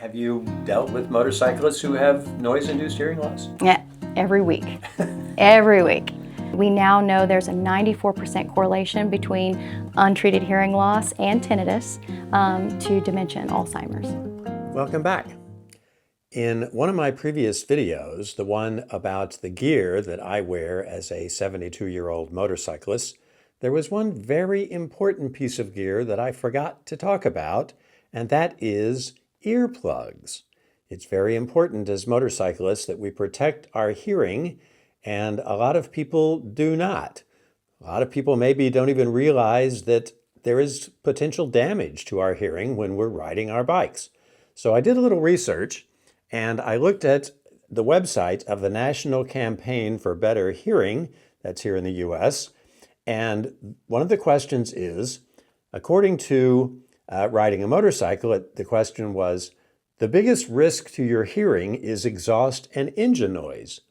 Have you dealt with motorcyclists who have noise-induced hearing loss? Yeah, every week. Every week. We now know there's a 94% correlation between untreated hearing loss and tinnitus to dementia and Alzheimer's. Welcome back. In one of my previous videos, the one about the gear that I wear as a 72-year-old motorcyclist, there was one very important piece of gear that I forgot to talk about, and that is earplugs. It's very important as motorcyclists that we protect our hearing, and a lot of people do not. A lot of people maybe don't even realize that there is potential damage to our hearing when we're riding our bikes. So I did a little research, and I looked at the website of the National Campaign for Better Hearing, that's here in the US, and one of the questions is, according to riding a motorcycle, the question was, the biggest risk to your hearing is exhaust and engine noise.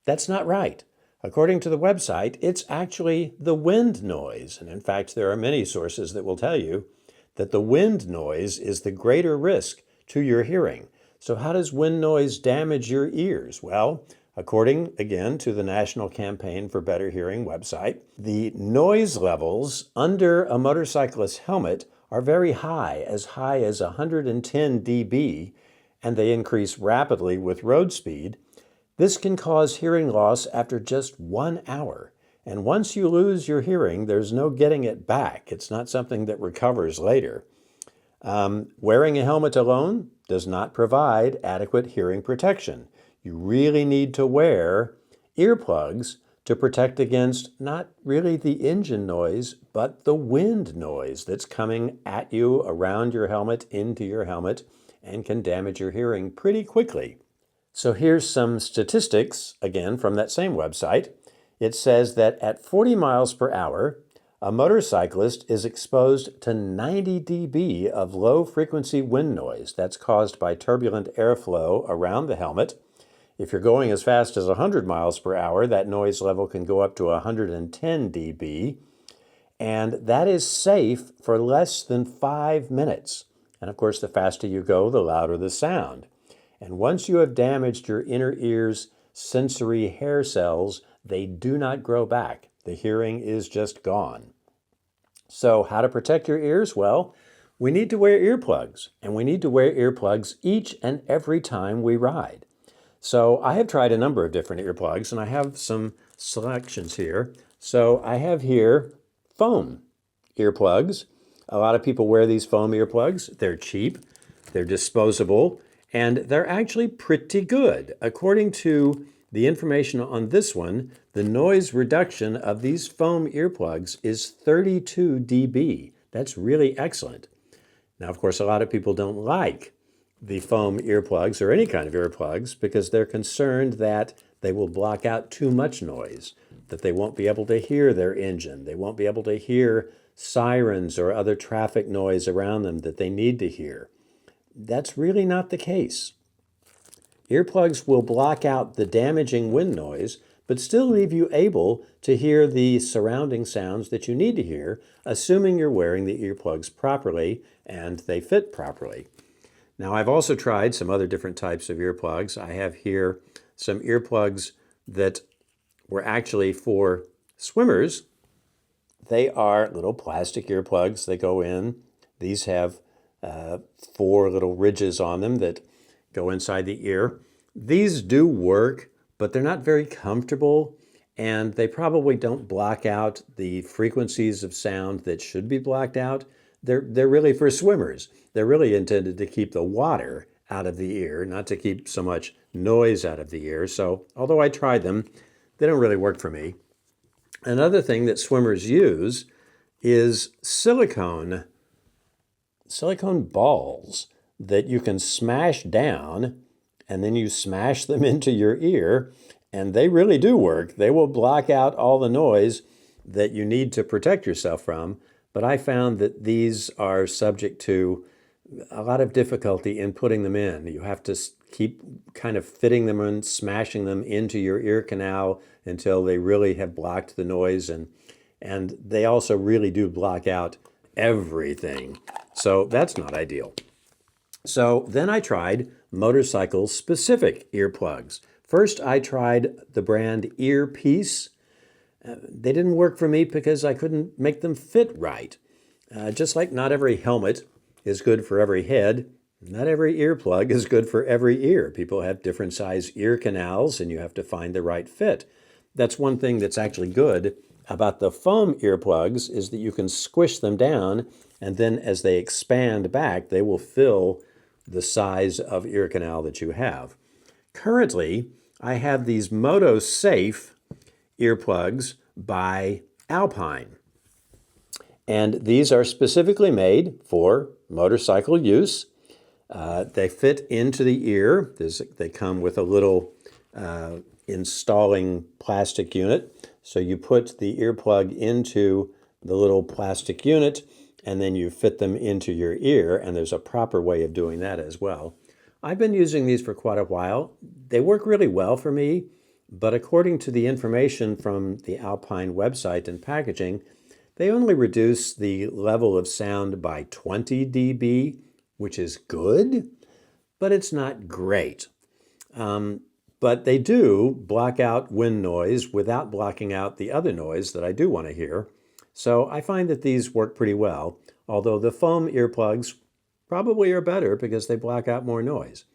That's not right. According to the website, it's actually the wind noise. And in fact, there are many sources that will tell you that the wind noise is the greater risk to your hearing. So how does wind noise damage your ears? Well, according, again, to the National Campaign for Better Hearing website, the noise levels under a motorcyclist's helmet are very high as 110 dB, and they increase rapidly with road speed. This can cause hearing loss after just 1 hour. And once you lose your hearing, there's no getting it back. It's not something that recovers later. Wearing a helmet alone does not provide adequate hearing protection. You really need to wear earplugs to protect against not really the engine noise, but the wind noise that's coming at you around your helmet, into your helmet, and can damage your hearing pretty quickly. So here's some statistics, again, from that same website. It says that at 40 miles per hour, a motorcyclist is exposed to 90 dB of low-frequency wind noise that's caused by turbulent airflow around the helmet. If you're going as fast as 100 miles per hour, that noise level can go up to 110 dB, and that is safe for less than 5 minutes. And of course, the faster you go, the louder the sound. And once you have damaged your inner ear's sensory hair cells, they do not grow back. The hearing is just gone. So how to protect your ears? Well, we need to wear earplugs, and we need to wear earplugs each and every time we ride. So I have tried a number of different earplugs, and I have some selections here. So I have here foam earplugs. A lot of people wear these foam earplugs. They're cheap, they're disposable, and they're actually pretty good. According to the information on this one, the noise reduction of these foam earplugs is 32 dB. That's really excellent. Now, of course, a lot of people don't like the foam earplugs or any kind of earplugs because they're concerned that they will block out too much noise, that they won't be able to hear their engine, they won't be able to hear sirens or other traffic noise around them that they need to hear. That's really not the case. Earplugs will block out the damaging wind noise, but still leave you able to hear the surrounding sounds that you need to hear, assuming you're wearing the earplugs properly and they fit properly. Now, I've also tried some other different types of earplugs. I have here some earplugs that were actually for swimmers. They are little plastic earplugs. They go in. These have 4 little ridges on them that go inside the ear. These do work, but they're not very comfortable, and they probably don't block out the frequencies of sound that should be blocked out. They're really for swimmers. They're really intended to keep the water out of the ear, not to keep so much noise out of the ear. So although I tried them, they don't really work for me. Another thing that swimmers use is silicone balls that you can smash down, and then you smash them into your ear, and they really do work. They will block out all the noise that you need to protect yourself from. But I found that these are subject to a lot of difficulty in putting them in. You have to keep kind of fitting them in, smashing them into your ear canal until they really have blocked the noise. And they also really do block out everything. So that's not ideal. So then I tried motorcycle-specific earplugs. First, I tried the brand Earpiece. They didn't work for me because I couldn't make them fit right. Just like not every helmet is good for every head, not every earplug is good for every ear. People have different size ear canals, and you have to find the right fit. That's one thing that's actually good about the foam earplugs is that you can squish them down, and then as they expand back, they will fill the size of ear canal that you have. Currently, I have these Moto Safe earplugs by Alpine. And these are specifically made for motorcycle use. They fit into the ear. They come with a little installing plastic unit. So you put the earplug into the little plastic unit, and then you fit them into your ear, and there's a proper way of doing that as well. I've been using these for quite a while. They work really well for me, but according to the information from the Alpine website and packaging, they only reduce the level of sound by 20 dB, which is good, but it's not great. But they do block out wind noise without blocking out the other noise that I do want to hear. So I find that these work pretty well, although the foam earplugs probably are better because they block out more noise.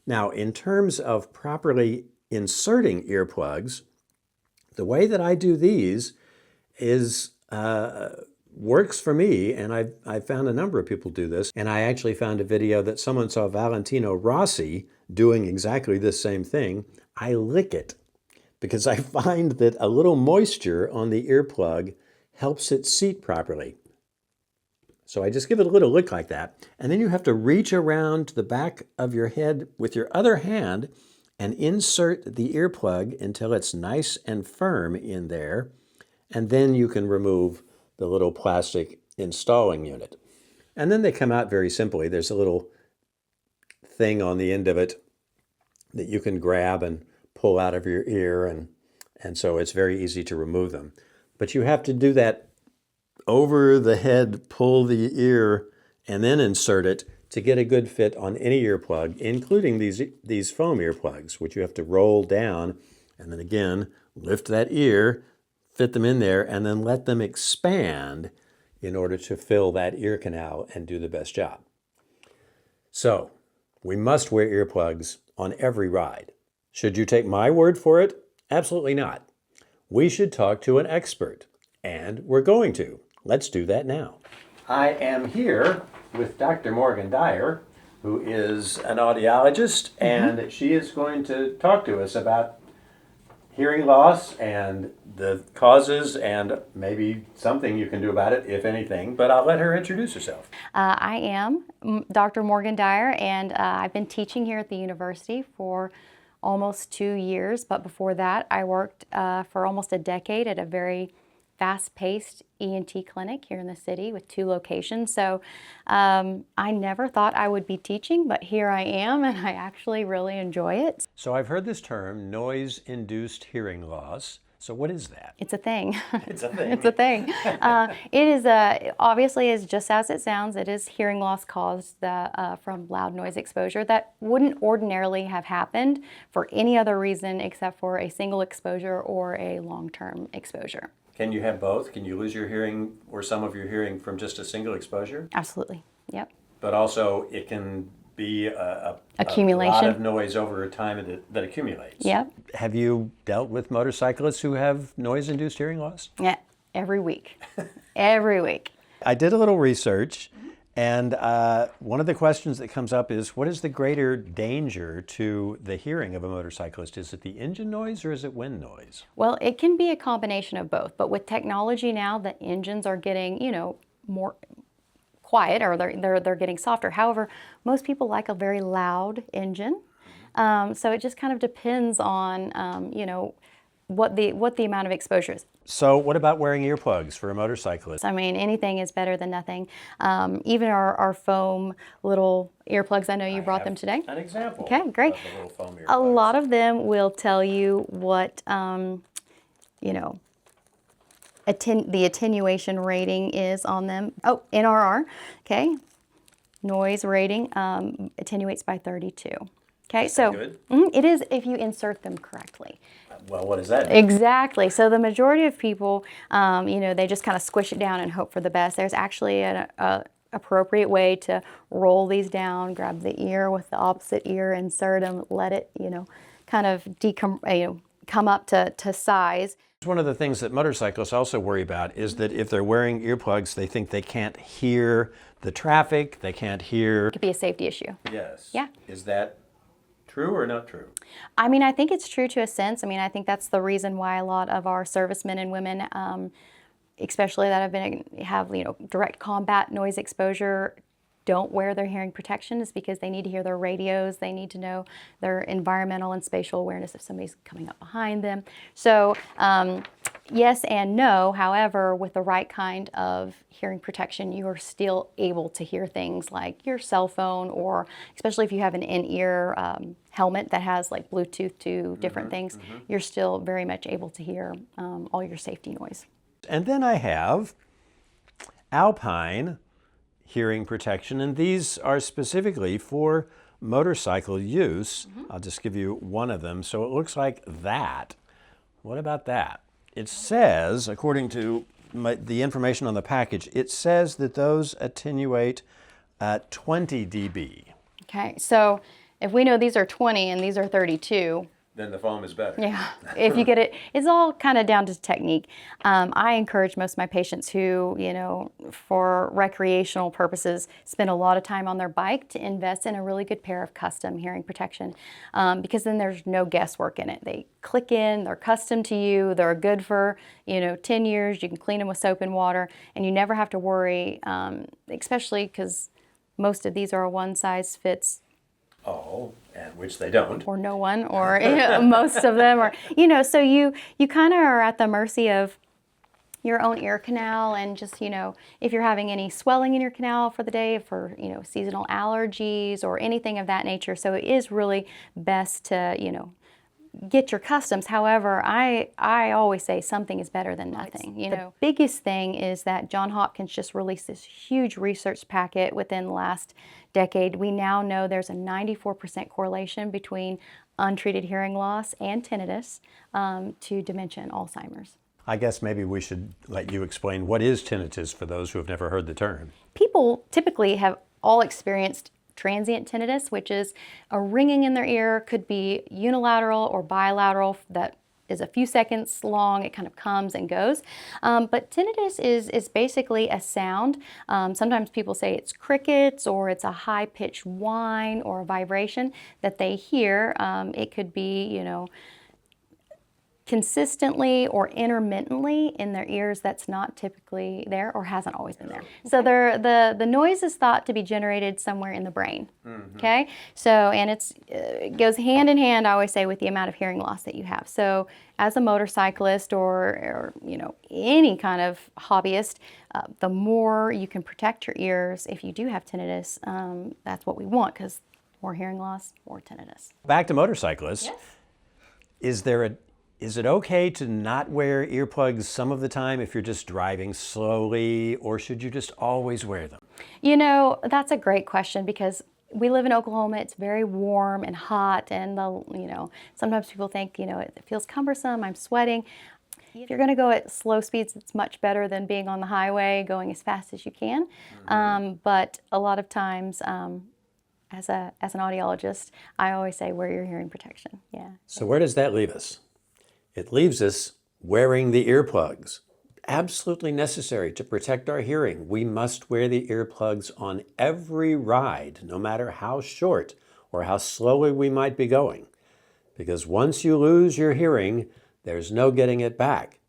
Now, in terms of properly inserting earplugs, the way that I do these is works for me, and I've found a number of people do this, and I actually found a video that someone saw Valentino Rossi doing exactly the same thing. I lick it because I find that a little moisture on the earplug helps it seat properly. So I just give it a little lick like that, and then you have to reach around to the back of your head with your other hand and insert the earplug until it's nice and firm in there, and then you can remove the little plastic installing unit. And then they come out very simply. There's a little thing on the end of it that you can grab and pull out of your ear, and so it's very easy to remove them. But you have to do that over the head, pull the ear, and then insert it to get a good fit on any earplug, including these foam earplugs, which you have to roll down, and then again, lift that ear, fit them in there, and then let them expand in order to fill that ear canal and do the best job. So, we must wear earplugs on every ride. Should you take my word for it? Absolutely not. We should talk to an expert, and we're going to. Let's do that now. I am here with Dr. Morgan Dyer, who is an audiologist, and she is going to talk to us about hearing loss and the causes and maybe something you can do about it, if anything, but I'll let her introduce herself. I am Dr. Morgan Dyer, and I've been teaching here at the university for almost 2 years, but before that I worked for almost a decade at a very fast-paced ENT clinic here in the city with 2 locations. So I never thought I would be teaching, but here I am, and I actually really enjoy it. So I've heard this term, noise-induced hearing loss. So what is that? It's a thing. It's a thing. It's a thing. It is obviously is just as it sounds. It is hearing loss caused from loud noise exposure that wouldn't ordinarily have happened for any other reason except for a single exposure or a long-term exposure. Can you have both? Can you lose your hearing or some of your hearing from just a single exposure? Absolutely. Yep. But also it can be a Accumulation. lot of noise over time that accumulates. Yep. Have you dealt with motorcyclists who have noise-induced hearing loss? Yeah. Every week. Every week. I did a little research, and one of the questions that comes up is, what is the greater danger to the hearing of a motorcyclist? Is it the engine noise or is it wind noise? Well, it can be a combination of both, but with technology now, the engines are getting, more quiet, or they're getting softer. However, most people like a very loud engine, so it just kind of depends on, what the amount of exposure is. So what about wearing earplugs for a motorcyclist? I mean, anything is better than nothing. Even our foam little earplugs, I know you brought them today. An example. Okay, great. Of the little foam earplugs. A lot of them will tell you what, the attenuation rating is on them. Oh, NRR, okay. noise rating attenuates by 32. Okay, Is so that good? it is if you insert them correctly. Well, what does that mean? Exactly. So the majority of people, they just kind of squish it down and hope for the best. There's actually an appropriate way to roll these down, grab the ear with the opposite ear, insert them, let it, kind of come up to size. One of the things that motorcyclists also worry about is that if they're wearing earplugs, they think they can't hear the traffic, they can't hear. It could be a safety issue. Yes. Yeah. Is that true or not true? I mean, I think it's true to a sense. I mean, I think that's the reason why a lot of our servicemen and women, especially that have direct combat noise exposure, don't wear their hearing protection, is because they need to hear their radios. They need to know their environmental and spatial awareness if somebody's coming up behind them. So yes and no. However, with the right kind of hearing protection, you are still able to hear things like your cell phone, or especially if you have an in-ear helmet that has like Bluetooth to different things, you're still very much able to hear all your safety noise. And then I have Alpine hearing protection, and these are specifically for motorcycle use. I'll just give you one of them. So it looks like that. What about that? It says, according to the information on the package, it says that those attenuate at 20 dB. Okay, so if we know these are 20 and these are 32, then the foam is better. yeah, if you get it, it's all kind of down to technique. I encourage most of my patients who, for recreational purposes, spend a lot of time on their bike to invest in a really good pair of custom hearing protection, because then there's no guesswork in it. They click in, they're custom to you, they're good for, 10 years. You can clean them with soap and water, and you never have to worry, especially because most of these are a one-size-fits Oh, and which they don't. or no one, or most of them are, so you kind of are at the mercy of your own ear canal, and just, if you're having any swelling in your canal for the day, for, seasonal allergies or anything of that nature. So it is really best to, get your customs. However, I always say something is better than nothing. The biggest thing is that Johns Hopkins just released this huge research packet within the last decade. We now know there's a 94% correlation between untreated hearing loss and tinnitus to dementia and Alzheimer's. I guess maybe we should let you explain what is tinnitus for those who have never heard the term. People typically have all experienced transient tinnitus, which is a ringing in their ear, could be unilateral or bilateral, that is a few seconds long. It kind of comes and goes. But tinnitus is basically a sound. Sometimes people say it's crickets, or it's a high-pitched whine or a vibration that they hear. It could be, consistently or intermittently in their ears that's not typically there or hasn't always been there. So the noise is thought to be generated somewhere in the brain. Okay, so, and it goes hand in hand, I always say, with the amount of hearing loss that you have. So as a motorcyclist or any kind of hobbyist, the more you can protect your ears if you do have tinnitus, that's what we want, because more hearing loss, more tinnitus. Back to motorcyclists. Yes. Is it okay to not wear earplugs some of the time if you're just driving slowly, or should you just always wear them? That's a great question, because we live in Oklahoma. It's very warm and hot, and sometimes people think, it feels cumbersome, I'm sweating. If you're going to go at slow speeds, it's much better than being on the highway going as fast as you can. But a lot of times, as an audiologist, I always say wear your hearing protection. Yeah. So where does that leave us? It leaves us wearing the earplugs. Absolutely necessary to protect our hearing. We must wear the earplugs on every ride, no matter how short or how slowly we might be going. Because once you lose your hearing, there's no getting it back.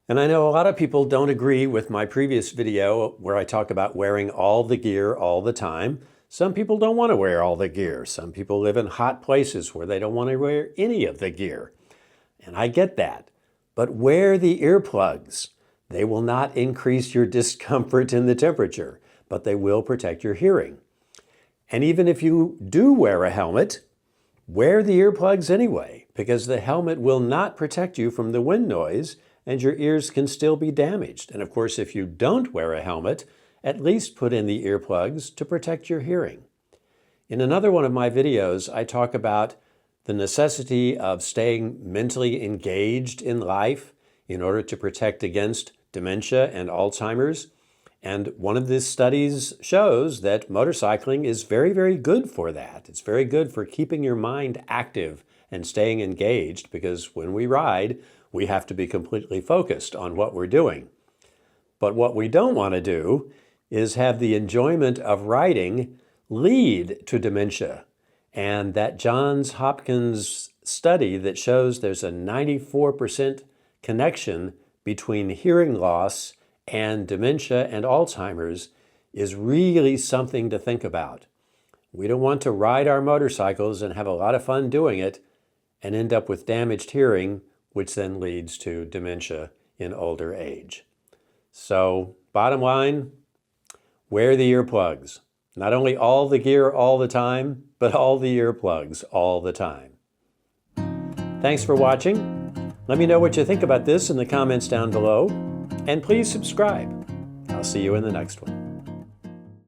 And I know a lot of people don't agree with my previous video where I talk about wearing all the gear all the time. Some people don't want to wear all the gear. Some people live in hot places where they don't want to wear any of the gear. And I get that. But wear the earplugs. They will not increase your discomfort in the temperature, but they will protect your hearing. And even if you do wear a helmet, wear the earplugs anyway, because the helmet will not protect you from the wind noise, and your ears can still be damaged. And of course, if you don't wear a helmet at least put in the earplugs to protect your hearing. In another one of my videos, I talk about the necessity of staying mentally engaged in life in order to protect against dementia and Alzheimer's. And one of these studies shows that motorcycling is very, very good for that. It's very good for keeping your mind active and staying engaged, because when we ride, we have to be completely focused on what we're doing. But what we don't want to do is have the enjoyment of riding lead to dementia. And that Johns Hopkins study that shows there's a 94% connection between hearing loss and dementia and Alzheimer's is really something to think about. We don't want to ride our motorcycles and have a lot of fun doing it and end up with damaged hearing, which then leads to dementia in older age. So, bottom line, wear the earplugs. Not only all the gear all the time, but all the earplugs all the time. Thanks for watching. Let me know what you think about this in the comments down below. And please subscribe. I'll see you in the next one.